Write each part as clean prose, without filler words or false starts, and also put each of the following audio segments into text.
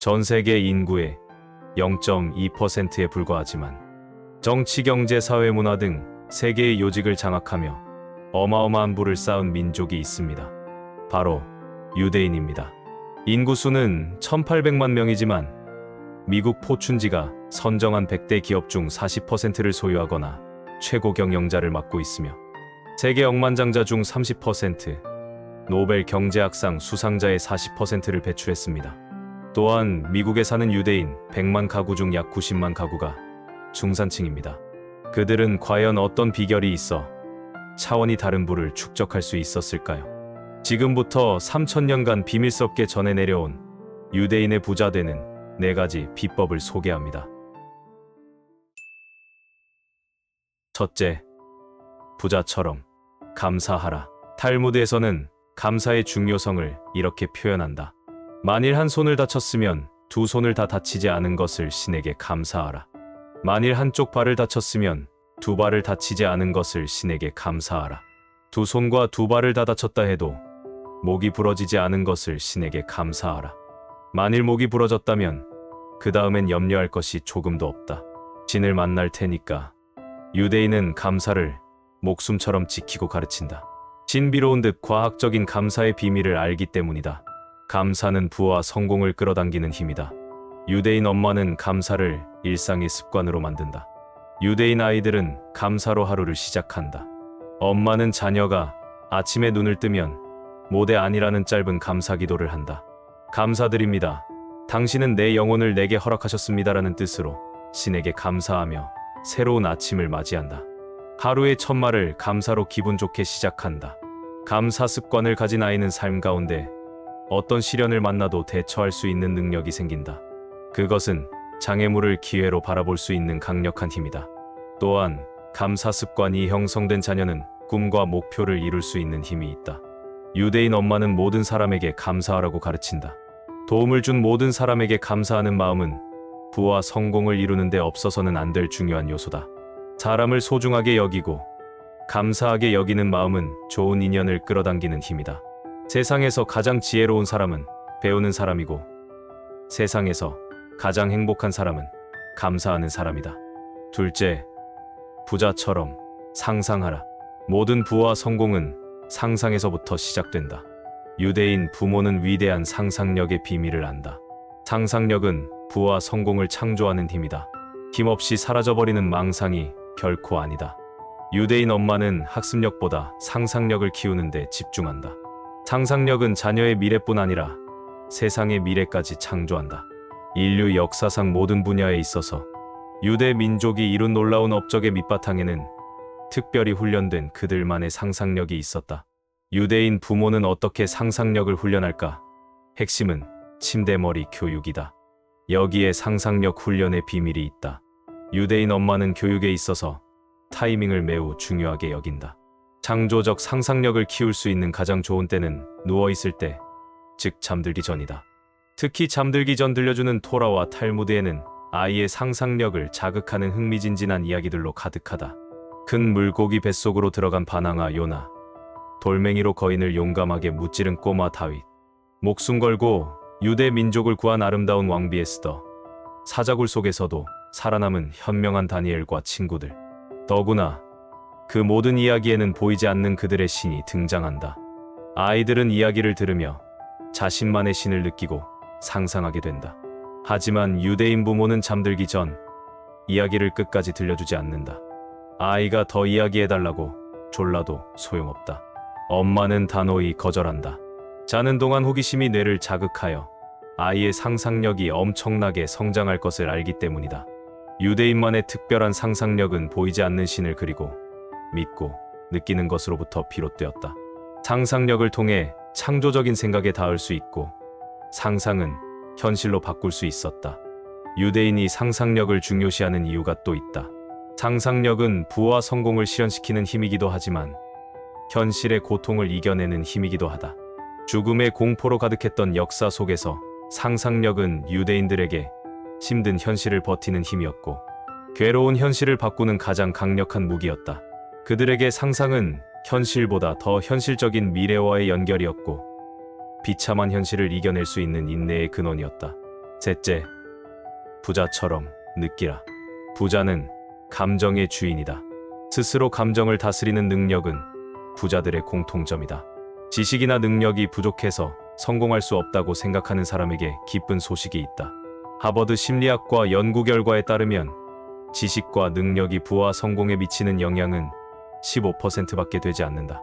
전 세계 인구의 0.2%에 불과하지만 정치, 경제, 사회, 문화 등 세계의 요직을 장악하며 어마어마한 부를 쌓은 민족이 있습니다. 바로 유대인입니다. 인구수는 1800만 명이지만 미국 포춘지가 선정한 100대 기업 중 40%를 소유하거나 최고 경영자를 맡고 있으며 세계 억만장자 중 30%, 노벨 경제학상 수상자의 40%를 배출했습니다. 또한 미국에 사는 유대인 100만 가구 중 약 90만 가구가 중산층입니다. 그들은 과연 어떤 비결이 있어 차원이 다른 부를 축적할 수 있었을까요? 지금부터 3000년간 비밀스럽게 전해 내려온 유대인의 부자 되는 4가지 비법을 소개합니다. 첫째, 부자처럼 감사하라. 탈무드에서는 감사의 중요성을 이렇게 표현한다. 만일 한 손을 다쳤으면 두 손을 다 다치지 않은 것을 신에게 감사하라. 만일 한쪽 발을 다쳤으면 두 발을 다치지 않은 것을 신에게 감사하라. 두 손과 두 발을 다 다쳤다 해도 목이 부러지지 않은 것을 신에게 감사하라. 만일 목이 부러졌다면 그 다음엔 염려할 것이 조금도 없다. 신을 만날 테니까. 유대인은 감사를 목숨처럼 지키고 가르친다. 신비로운 듯 과학적인 감사의 비밀을 알기 때문이다. 감사는 부와 성공을 끌어당기는 힘이다. 유대인 엄마는 감사를 일상의 습관으로 만든다. 유대인 아이들은 감사로 하루를 시작한다. 엄마는 자녀가 아침에 눈을 뜨면 모대 아니라는 짧은 감사 기도를 한다. 감사드립니다. 당신은 내 영혼을 내게 허락하셨습니다라는 뜻으로 신에게 감사하며 새로운 아침을 맞이한다. 하루의 첫 말을 감사로 기분 좋게 시작한다. 감사 습관을 가진 아이는 삶 가운데 어떤 시련을 만나도 대처할 수 있는 능력이 생긴다. 그것은 장애물을 기회로 바라볼 수 있는 강력한 힘이다. 또한 감사 습관이 형성된 자녀는 꿈과 목표를 이룰 수 있는 힘이 있다. 유대인 엄마는 모든 사람에게 감사하라고 가르친다. 도움을 준 모든 사람에게 감사하는 마음은 부와 성공을 이루는 데 없어서는 안 될 중요한 요소다. 사람을 소중하게 여기고 감사하게 여기는 마음은 좋은 인연을 끌어당기는 힘이다. 세상에서 가장 지혜로운 사람은 배우는 사람이고 세상에서 가장 행복한 사람은 감사하는 사람이다. 둘째, 부자처럼 상상하라. 모든 부와 성공은 상상에서부터 시작된다. 유대인 부모는 위대한 상상력의 비밀을 안다. 상상력은 부와 성공을 창조하는 힘이다. 힘없이 사라져버리는 망상이 결코 아니다. 유대인 엄마는 학습력보다 상상력을 키우는 데 집중한다. 상상력은 자녀의 미래뿐 아니라 세상의 미래까지 창조한다. 인류 역사상 모든 분야에 있어서 유대 민족이 이룬 놀라운 업적의 밑바탕에는 특별히 훈련된 그들만의 상상력이 있었다. 유대인 부모는 어떻게 상상력을 훈련할까? 핵심은 침대머리 교육이다. 여기에 상상력 훈련의 비밀이 있다. 유대인 엄마는 교육에 있어서 타이밍을 매우 중요하게 여긴다. 창조적 상상력을 키울 수 있는 가장 좋은 때는 누워있을 때, 즉 잠들기 전이다. 특히 잠들기 전 들려주는 토라와 탈무드에는 아이의 상상력을 자극하는 흥미진진한 이야기들로 가득하다. 큰 물고기 뱃속으로 들어간 바나나 요나, 돌멩이로 거인을 용감하게 무찌른 꼬마 다윗, 목숨 걸고 유대 민족을 구한 아름다운 왕비 에스더, 사자굴 속에서도 살아남은 현명한 다니엘과 친구들. 더구나 그 모든 이야기에는 보이지 않는 그들의 신이 등장한다. 아이들은 이야기를 들으며 자신만의 신을 느끼고 상상하게 된다. 하지만 유대인 부모는 잠들기 전 이야기를 끝까지 들려주지 않는다. 아이가 더 이야기해달라고 졸라도 소용없다. 엄마는 단호히 거절한다. 자는 동안 호기심이 뇌를 자극하여 아이의 상상력이 엄청나게 성장할 것을 알기 때문이다. 유대인만의 특별한 상상력은 보이지 않는 신을 그리고 믿고 느끼는 것으로부터 비롯되었다. 상상력을 통해 창조적인 생각에 닿을 수 있고 상상은 현실로 바꿀 수 있었다. 유대인이 상상력을 중요시하는 이유가 또 있다. 상상력은 부와 성공을 실현시키는 힘이기도 하지만 현실의 고통을 이겨내는 힘이기도 하다. 죽음의 공포로 가득했던 역사 속에서 상상력은 유대인들에게 힘든 현실을 버티는 힘이었고 괴로운 현실을 바꾸는 가장 강력한 무기였다. 그들에게 상상은 현실보다 더 현실적인 미래와의 연결이었고 비참한 현실을 이겨낼 수 있는 인내의 근원이었다. 셋째, 부자처럼 느끼라. 부자는 감정의 주인이다. 스스로 감정을 다스리는 능력은 부자들의 공통점이다. 지식이나 능력이 부족해서 성공할 수 없다고 생각하는 사람에게 기쁜 소식이 있다. 하버드 심리학과 연구 결과에 따르면 지식과 능력이 부와 성공에 미치는 영향은 15%밖에 되지 않는다.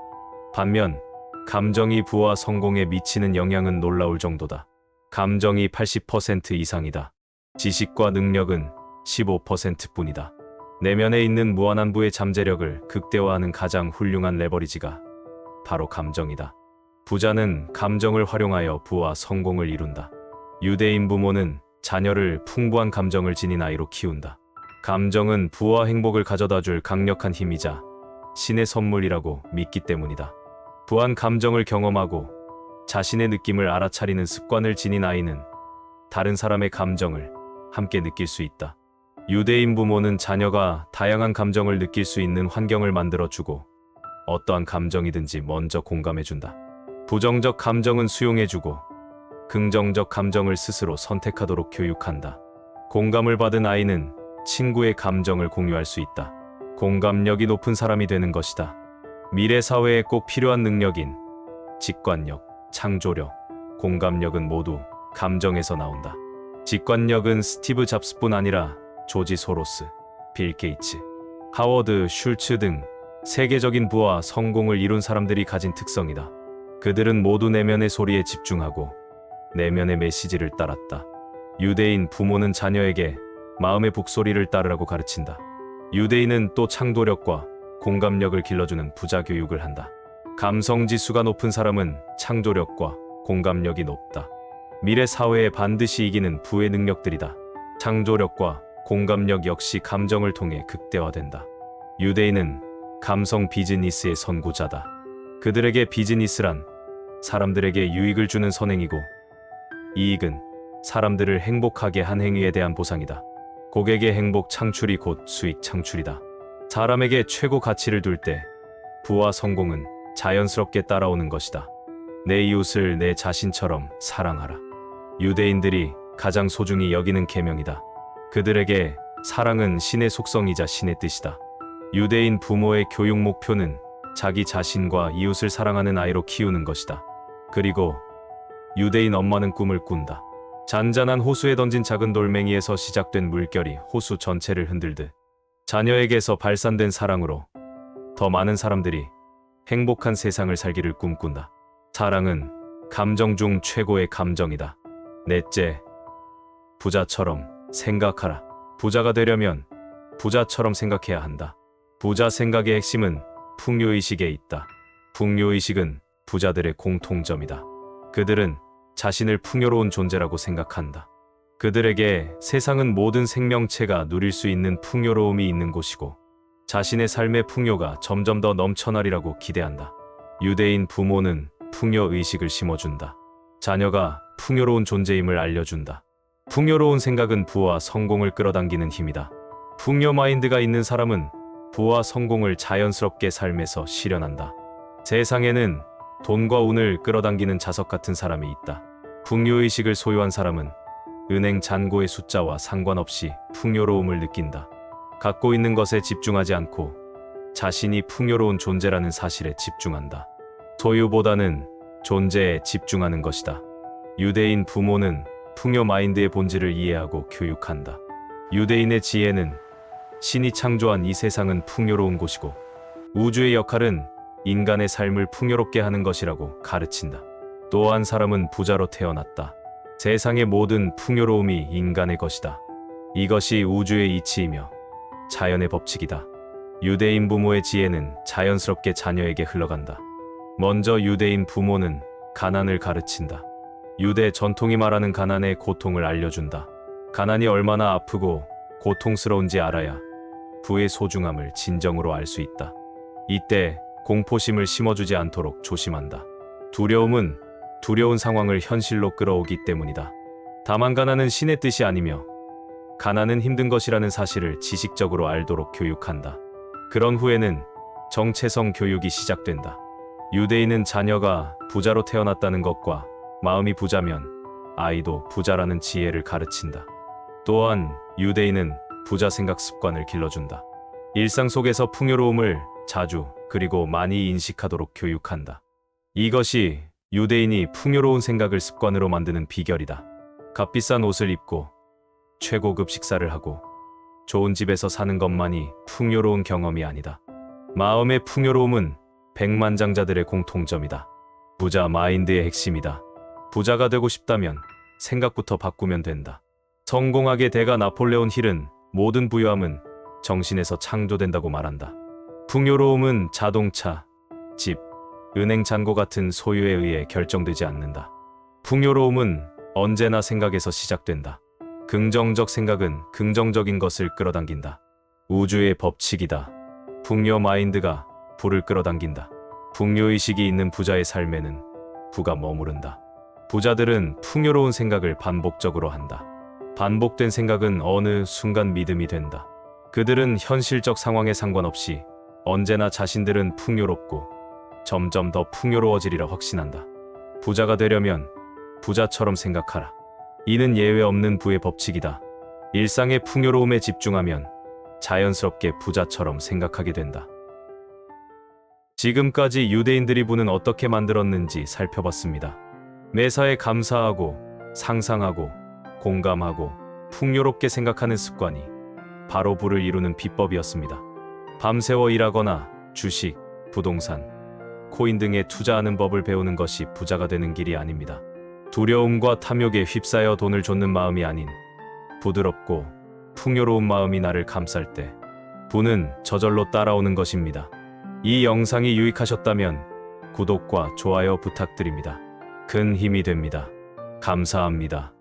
반면 감정이 부와 성공에 미치는 영향은 놀라울 정도다. 감정이 80% 이상이다. 지식과 능력은 15%뿐이다. 내면에 있는 무한한 부의 잠재력을 극대화하는 가장 훌륭한 레버리지가 바로 감정이다. 부자는 감정을 활용하여 부와 성공을 이룬다. 유대인 부모는 자녀를 풍부한 감정을 지닌 아이로 키운다. 감정은 부와 행복을 가져다 줄 강력한 힘이자 신의 선물이라고 믿기 때문이다. 부한 감정을 경험하고 자신의 느낌을 알아차리는 습관을 지닌 아이는 다른 사람의 감정을 함께 느낄 수 있다. 유대인 부모는 자녀가 다양한 감정을 느낄 수 있는 환경을 만들어주고 어떠한 감정이든지 먼저 공감해준다. 부정적 감정은 수용해주고 긍정적 감정을 스스로 선택하도록 교육한다. 공감을 받은 아이는 친구의 감정을 공유할 수 있다. 공감력이 높은 사람이 되는 것이다. 미래 사회에 꼭 필요한 능력인 직관력, 창조력, 공감력은 모두 감정에서 나온다. 직관력은 스티브 잡스뿐 아니라 조지 소로스, 빌 게이츠, 하워드 슐츠 등 세계적인 부와 성공을 이룬 사람들이 가진 특성이다. 그들은 모두 내면의 소리에 집중하고 내면의 메시지를 따랐다. 유대인 부모는 자녀에게 마음의 북소리를 따르라고 가르친다. 유대인은 또 창조력과 공감력을 길러주는 부자 교육을 한다. 감성지수가 높은 사람은 창조력과 공감력이 높다. 미래 사회에 반드시 이기는 부의 능력들이다. 창조력과 공감력 역시 감정을 통해 극대화된다. 유대인은 감성 비즈니스의 선구자다. 그들에게 비즈니스란 사람들에게 유익을 주는 선행이고 이익은 사람들을 행복하게 한 행위에 대한 보상이다. 고객의 행복 창출이 곧 수익 창출이다. 사람에게 최고 가치를 둘 때 부와 성공은 자연스럽게 따라오는 것이다. 내 이웃을 내 자신처럼 사랑하라. 유대인들이 가장 소중히 여기는 계명이다. 그들에게 사랑은 신의 속성이자 신의 뜻이다. 유대인 부모의 교육 목표는 자기 자신과 이웃을 사랑하는 아이로 키우는 것이다. 그리고 유대인 엄마는 꿈을 꾼다. 잔잔한 호수에 던진 작은 돌멩이에서 시작된 물결이 호수 전체를 흔들듯 자녀에게서 발산된 사랑으로 더 많은 사람들이 행복한 세상을 살기를 꿈꾼다. 사랑은 감정 중 최고의 감정이다. 넷째, 부자처럼 생각하라. 부자가 되려면 부자처럼 생각해야 한다. 부자 생각의 핵심은 풍요의식에 있다. 풍요의식은 부자들의 공통점이다. 그들은 자신을 풍요로운 존재라고 생각한다. 그들에게 세상은 모든 생명체가 누릴 수 있는 풍요로움이 있는 곳이고 자신의 삶의 풍요가 점점 더 넘쳐나리라고 기대한다. 유대인 부모는 풍요의식을 심어준다. 자녀가 풍요로운 존재임을 알려준다. 풍요로운 생각은 부와 성공을 끌어당기는 힘이다. 풍요 마인드가 있는 사람은 부와 성공을 자연스럽게 삶에서 실현한다. 세상에는 돈과 운을 끌어당기는 자석 같은 사람이 있다. 풍요의식을 소유한 사람은 은행 잔고의 숫자와 상관없이 풍요로움을 느낀다. 갖고 있는 것에 집중하지 않고 자신이 풍요로운 존재라는 사실에 집중한다. 소유보다는 존재에 집중하는 것이다. 유대인 부모는 풍요 마인드의 본질을 이해하고 교육한다. 유대인의 지혜는 신이 창조한 이 세상은 풍요로운 곳이고 우주의 역할은 인간의 삶을 풍요롭게 하는 것이라고 가르친다. 또 한 사람은 부자로 태어났다. 세상의 모든 풍요로움이 인간의 것이다. 이것이 우주의 이치이며 자연의 법칙이다. 유대인 부모의 지혜는 자연스럽게 자녀에게 흘러간다. 먼저 유대인 부모는 가난을 가르친다. 유대 전통이 말하는 가난의 고통을 알려준다. 가난이 얼마나 아프고 고통스러운지 알아야 부의 소중함을 진정으로 알 수 있다. 이때 공포심을 심어주지 않도록 조심한다. 두려움은 두려운 상황을 현실로 끌어오기 때문이다. 다만 가난은 신의 뜻이 아니며 가난은 힘든 것이라는 사실을 지식적으로 알도록 교육한다. 그런 후에는 정체성 교육이 시작된다. 유대인은 자녀가 부자로 태어났다는 것과 마음이 부자면 아이도 부자라는 지혜를 가르친다. 또한 유대인은 부자 생각 습관을 길러준다. 일상 속에서 풍요로움을 자주 그리고 많이 인식하도록 교육한다. 이것이 유대인이 풍요로운 생각을 습관으로 만드는 비결이다. 값비싼 옷을 입고 최고급 식사를 하고 좋은 집에서 사는 것만이 풍요로운 경험이 아니다. 마음의 풍요로움은 백만장자들의 공통점이다. 부자 마인드의 핵심이다. 부자가 되고 싶다면 생각부터 바꾸면 된다. 성공학의 대가 나폴레온 힐은 모든 부유함은 정신에서 창조된다고 말한다. 풍요로움은 자동차, 집, 은행 잔고 같은 소유에 의해 결정되지 않는다. 풍요로움은 언제나 생각에서 시작된다. 긍정적 생각은 긍정적인 것을 끌어당긴다. 우주의 법칙이다. 풍요 마인드가 부를 끌어당긴다. 풍요의식이 있는 부자의 삶에는 부가 머무른다. 부자들은 풍요로운 생각을 반복적으로 한다. 반복된 생각은 어느 순간 믿음이 된다. 그들은 현실적 상황에 상관없이 언제나 자신들은 풍요롭고 점점 더 풍요로워지리라 확신한다. 부자가 되려면 부자처럼 생각하라. 이는 예외 없는 부의 법칙이다. 일상의 풍요로움에 집중하면 자연스럽게 부자처럼 생각하게 된다. 지금까지 유대인들이 부는 어떻게 만들었는지 살펴봤습니다. 매사에 감사하고 상상하고 공감하고 풍요롭게 생각하는 습관이 바로 부를 이루는 비법이었습니다. 밤새워 일하거나 주식, 부동산, 코인 등에 투자하는 법을 배우는 것이 부자가 되는 길이 아닙니다. 두려움과 탐욕에 휩싸여 돈을 좇는 마음이 아닌 부드럽고 풍요로운 마음이 나를 감쌀 때 부는 저절로 따라오는 것입니다. 이 영상이 유익하셨다면 구독과 좋아요 부탁드립니다. 큰 힘이 됩니다. 감사합니다.